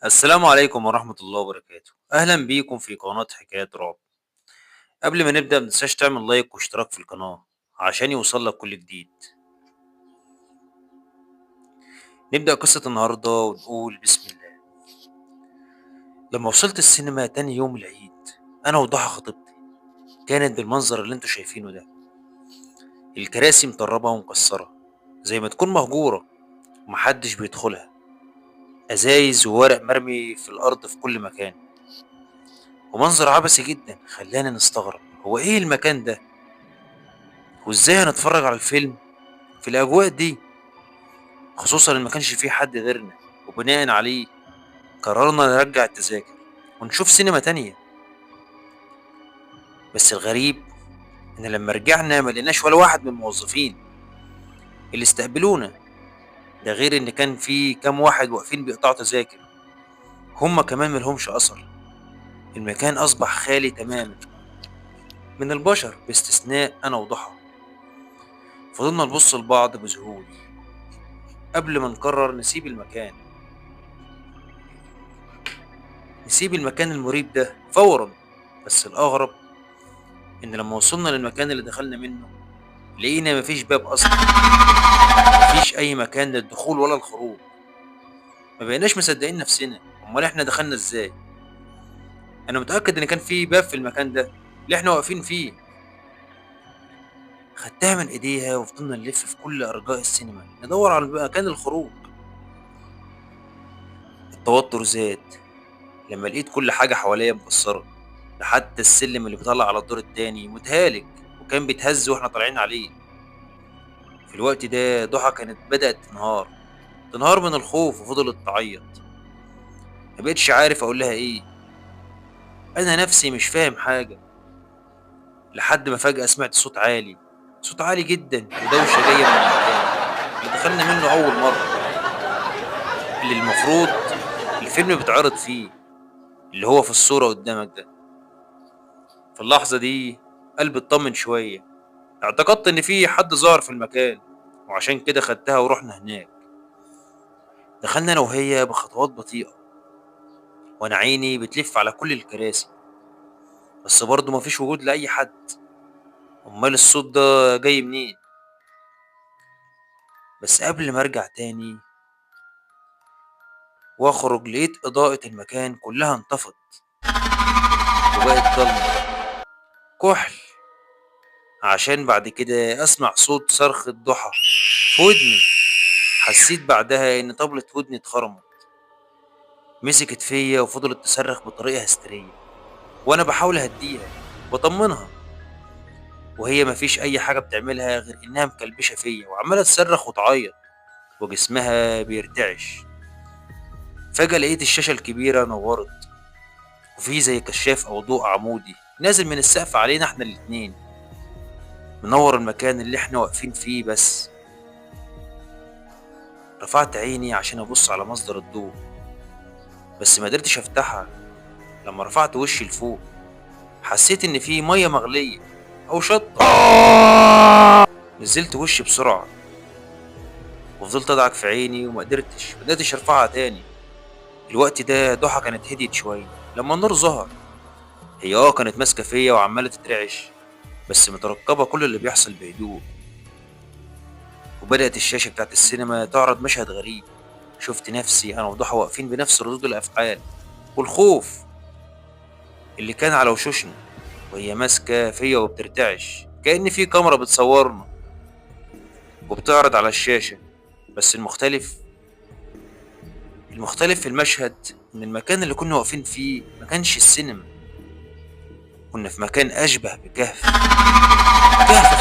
السلام عليكم ورحمة الله وبركاته. أهلا بيكم في قناة حكايات رعب. قبل ما نبدأ متنساش تعمل لايك واشتراك في القناة عشان يوصلك كل جديد. نبدأ قصة النهاردة ونقول بسم الله. لما وصلت السينما تاني يوم العيد أنا وضحى خطيبتي كانت بالمنظر اللي انتوا شايفينه ده. الكراسي مطربة ومكسرة زي ما تكون مهجورة ومحدش بيدخلها. أزايز وورق مرمي في الأرض في كل مكان، ومنظر عبثي جدا خلانا نستغرب هو إيه المكان ده، وإزاي هنتفرج على الفيلم في الأجواء دي، خصوصا إن ما كانش فيه حد غيرنا. وبناء عليه قررنا نرجع التذاكر ونشوف سينما تانية. بس الغريب إن لما رجعنا ما لقيناش ولا واحد من الموظفين اللي استقبلونا، ده غير إن كان في كام واحد واقفين بيقطعوا تذاكر هما كمان ملهمش أثر. المكان أصبح خالي تماما من البشر باستثناء أنا وضحى. فضلنا نبص لبعض بذهول قبل ما نقرر نسيب المكان المريب ده فورا. بس الأغرب إن لما وصلنا للمكان اللي دخلنا منه لقينا مفيش باب أصلا، مفيش أي مكان للدخول ولا الخروج. ما بقيناش مصدقين نفسنا، أمال إحنا دخلنا إزاي؟ أنا متأكد إن كان في باب في المكان ده اللي إحنا واقفين فيه. خدتها من إيديها وفضلنا نلف في كل أرجاء السينما ندور على مكان الخروج. التوتر زاد لما لقيت كل حاجة حواليا مكسرة، لحتى السلم اللي بيطلع على الدور التاني متهالك وكان بيتهز واحنا طالعين عليه. في الوقت ده ضحى كانت بدأت تنهار من الخوف وفضلت تعيط. ما بقتش عارف اقول لها ايه، انا نفسي مش فاهم حاجة. لحد ما فجأة سمعت صوت عالي جدا ودوشة جاية من المكان اللي دخلنا منه اول مرة، اللي المفروض الفيلم بيتعرض فيه، اللي هو في الصورة قدامك ده. في اللحظة دي قلبي اطمن شوية، اعتقدت ان في حد ظهر في المكان وعشان كده خدتها ورحنا هناك. دخلنا انا وهي بخطوات بطيئة وانا عيني بتلف على كل الكراسي، بس برضه مفيش وجود لأي حد. امال الصوت ده جاي منين؟ بس قبل ما ارجع تاني واخرج لقيت اضاءة المكان كلها انطفت وبقت ضلمة كحل، عشان بعد كده اسمع صوت صرخة ضحى في ودني. حسيت بعدها ان طبلة ودني اتخرمت، مسكت فيا وفضلت تصرخ بطريقة هستيرية وانا بحاول اهديها واطمنها، وهي مفيش اي حاجة بتعملها غير انها مكلبشة فيا وعمالة تصرخ وتعيط وجسمها بيرتعش. فجأة لقيت الشاشة الكبيرة نورت وفي زي كشاف أو ضوء عمودي نازل من السقف علينا احنا الاتنين، منور المكان اللي احنا واقفين فيه. بس رفعت عيني عشان أبص على مصدر الضوء، بس ما قدرتش أفتحها. لما رفعت وشي لفوق حسيت إن في مية مغلية أو شطة. نزلت وشي بسرعة وفضلت أدعك في عيني وما قدرتش أرفعها تاني. الوقت ده ضحى كانت هديت شوية لما النور ظهر. هي كانت ماسكة فيا وعمالة تترعش بس مترقبة كل اللي بيحصل بهدوء. وبدأت الشاشة بتاعت السينما تعرض مشهد غريب. شفت نفسي أنا وضحى واقفين بنفس ردود الأفعال والخوف اللي كان على وشوشنا، وهي ماسكة فيا وبترتعش كأن في كاميرا بتصورنا وبتعرض على الشاشة. بس المختلف في المشهد إن المكان اللي كنا واقفين فيه ما كانش السينما، كنا في مكان أشبه كهف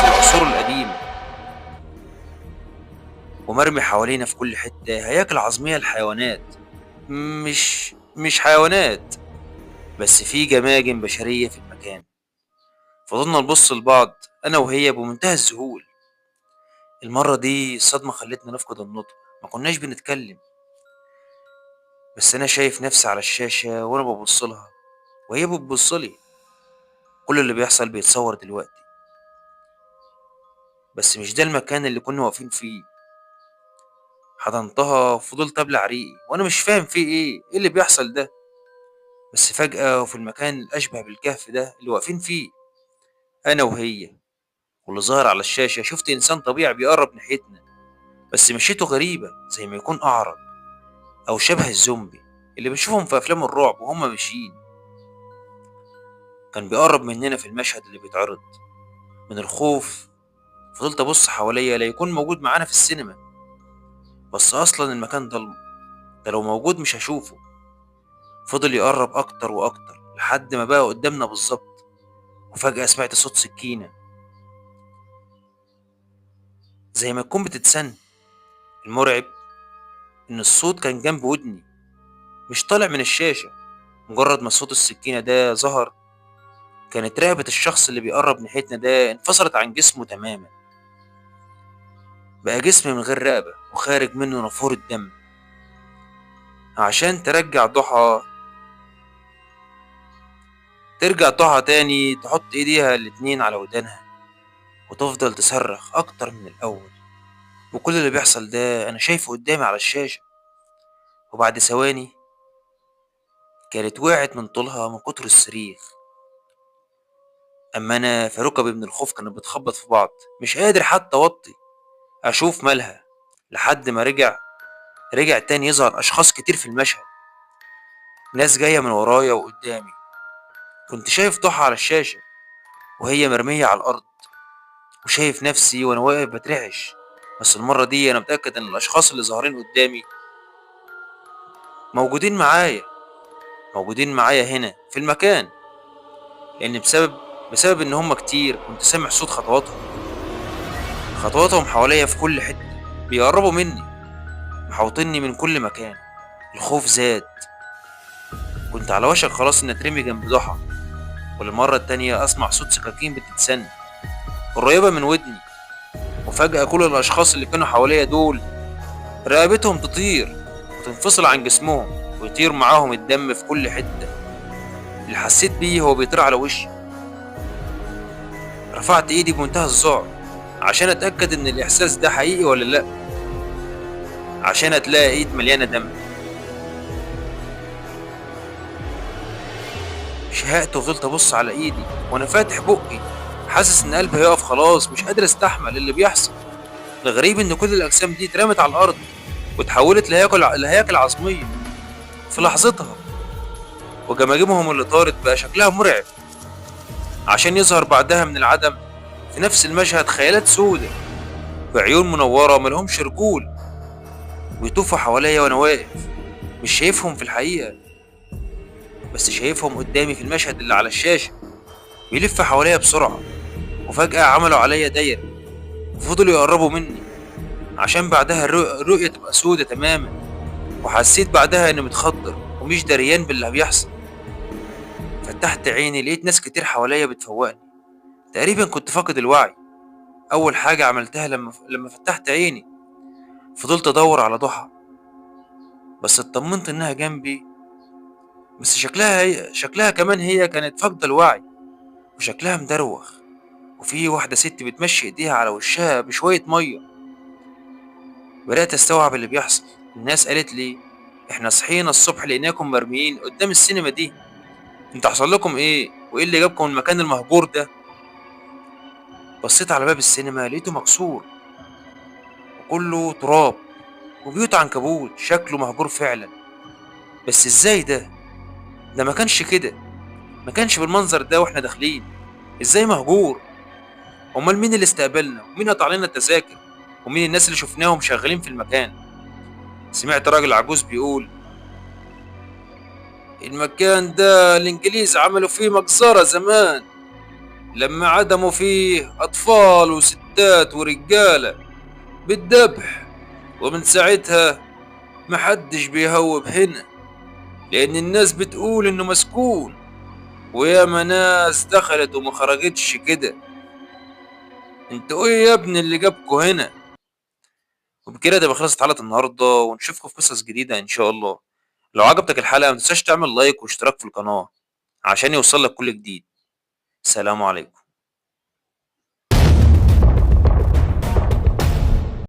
في العصور القديمة، ومرمي حوالينا في كل حتة هياكل عظمية لحيوانات. مش حيوانات، بس في جماجم بشرية في المكان. فضلنا نبص لبعض أنا وهي بمنتهى الذهول. المرة دي الصدمة خلتنا نفقد النطق، ما كناش بنتكلم، بس أنا شايف نفسي على الشاشة وأنا ببصلها وهي بتبصلي. كل اللي بيحصل بيتصور دلوقتي، بس مش ده المكان اللي كنا واقفين فيه. حضنتها وفضلت أبلع ريقي وأنا مش فاهم في إيه اللي بيحصل ده. بس فجأة وفي المكان الأشبه بالكهف ده اللي واقفين فيه أنا وهي واللي ظهر على الشاشة، شفت إنسان طبيعي بيقرب ناحيتنا، بس مشيته غريبة زي ما يكون أعرج أو شبه الزومبي اللي بنشوفهم في أفلام الرعب وهم ماشيين. كان بيقرب مننا في المشهد اللي بيتعرض. من الخوف فضلت أبص حواليا لا يكون موجود معانا في السينما، بس أصلا المكان ضلمة، ده لو موجود مش هشوفه. فضل يقرب أكتر وأكتر لحد ما بقى قدامنا بالظبط، وفجأة سمعت صوت سكينة زي ما تكون بتتسن. المرعب إن الصوت كان جنب ودني، مش طالع من الشاشة. مجرد ما صوت السكينة ده ظهر، كانت رقبة الشخص اللي بيقرب ناحيتنا ده انفصلت عن جسمه تماما، بقى جسم من غير رقبة وخارج منه نافورة دم. عشان ترجع ضحى تاني، تحط ايديها الاتنين على ودانها وتفضل تصرخ اكتر من الاول. وكل اللي بيحصل ده انا شايفه قدامي على الشاشة. وبعد ثواني كانت وقعت من طولها من كتر الصريخ. اما انا فركبي من الخوف كانت بتخبط في بعض، مش قادر حتى اوطي اشوف مالها. لحد ما رجع تاني يظهر اشخاص كتير في المشهد، ناس جاية من ورايا وقدامي. كنت شايف ضحى على الشاشة وهي مرمية على الارض، وشايف نفسي وانا واقف بترعش. بس المرة دي انا متأكد ان الاشخاص اللي ظاهرين قدامي موجودين معايا موجودين معايا هنا في المكان، لان بسبب ان هم كتير كنت سامع صوت خطواتهم حواليا في كل حتة، بيقربوا مني، محوطيني من كل مكان. الخوف زاد، كنت على وشك خلاص ان اترمي جنب ضحى، وللمرة التانية اسمع صوت سكاكين بتتسن قريبة من ودني. وفجأة كل الاشخاص اللي كانوا حواليا دول رقبتهم تطير وتنفصل عن جسمهم، ويطير معاهم الدم في كل حتة. اللي حسيت بيه هو بيطير على وشي. رفعت ايدي بمنتهى الذعر عشان اتأكد ان الاحساس ده حقيقي ولا لا، عشان هتلاقي ايد مليانة دم. شهقت وفضلت ابص على ايدي وانا فاتح بقي، حاسس ان قلبي هيقف خلاص، مش قادر استحمل اللي بيحصل. الغريب ان كل الاجسام دي اترمت على الارض واتحولت لهياكل عظمية في لحظتها، وجماجمهم اللي طارت بقى شكلها مرعب، عشان يظهر بعدها من العدم في نفس المشهد خيالات سودة بعيون منورة ملهمش رجول، ويطوفوا حواليا وانا واقف مش شايفهم في الحقيقة، بس شايفهم قدامي في المشهد اللي على الشاشة. بيلف حواليا بسرعة، وفجأة عملوا عليا دايرة وفضلوا يقربوا مني، عشان بعدها الرؤية تبقى سودة تماما. وحسيت بعدها اني متخدر ومش دريان باللي بيحصل. فتحت عيني لقيت ناس كتير حواليا بتفوقني، تقريبا كنت فاقد الوعي. اول حاجة عملتها لما فتحت عيني فضلت ادور على ضحى، بس اطمنت انها جنبي. بس شكلها كمان هي كانت فاقدة الوعي، وشكلها مدروخ، وفي واحدة ست بتمشي ايديها على وشها بشوية مية. بدأت استوعب اللي بيحصل. الناس قالت لي احنا صحينا الصبح لقيناكم مرميين قدام السينما دي، انت حصل لكم ايه وايه اللي جابكم المكان المهجور ده؟ بصيت على باب السينما لقيته مكسور وكله تراب وبيوت عنكبوت، شكله مهجور فعلا. بس ازاي ده ما كانش كده، ما كانش بالمنظر ده واحنا داخلين. ازاي مهجور؟ امال مين اللي استقبلنا ومين قطع لنا التذاكر ومين الناس اللي شفناهم شغالين في المكان؟ سمعت راجل عجوز بيقول المكان ده الانجليز عملوا فيه مجزرة زمان، لما عدموا فيه اطفال وستات ورجالة بالذبح، ومن ساعتها محدش بيهوب هنا، لان الناس بتقول انه مسكون، وياما ناس دخلت وما خرجتش كده. انتوا ايه يا ابني اللي جابكوا هنا؟ وبكده تبقى خلصت حلقة النهاردة، ونشوفكم في قصص جديدة ان شاء الله. لو عجبتك الحلقة متنساش تعمل لايك واشتراك في القناة عشان يوصلك كل جديد. سلام عليكم.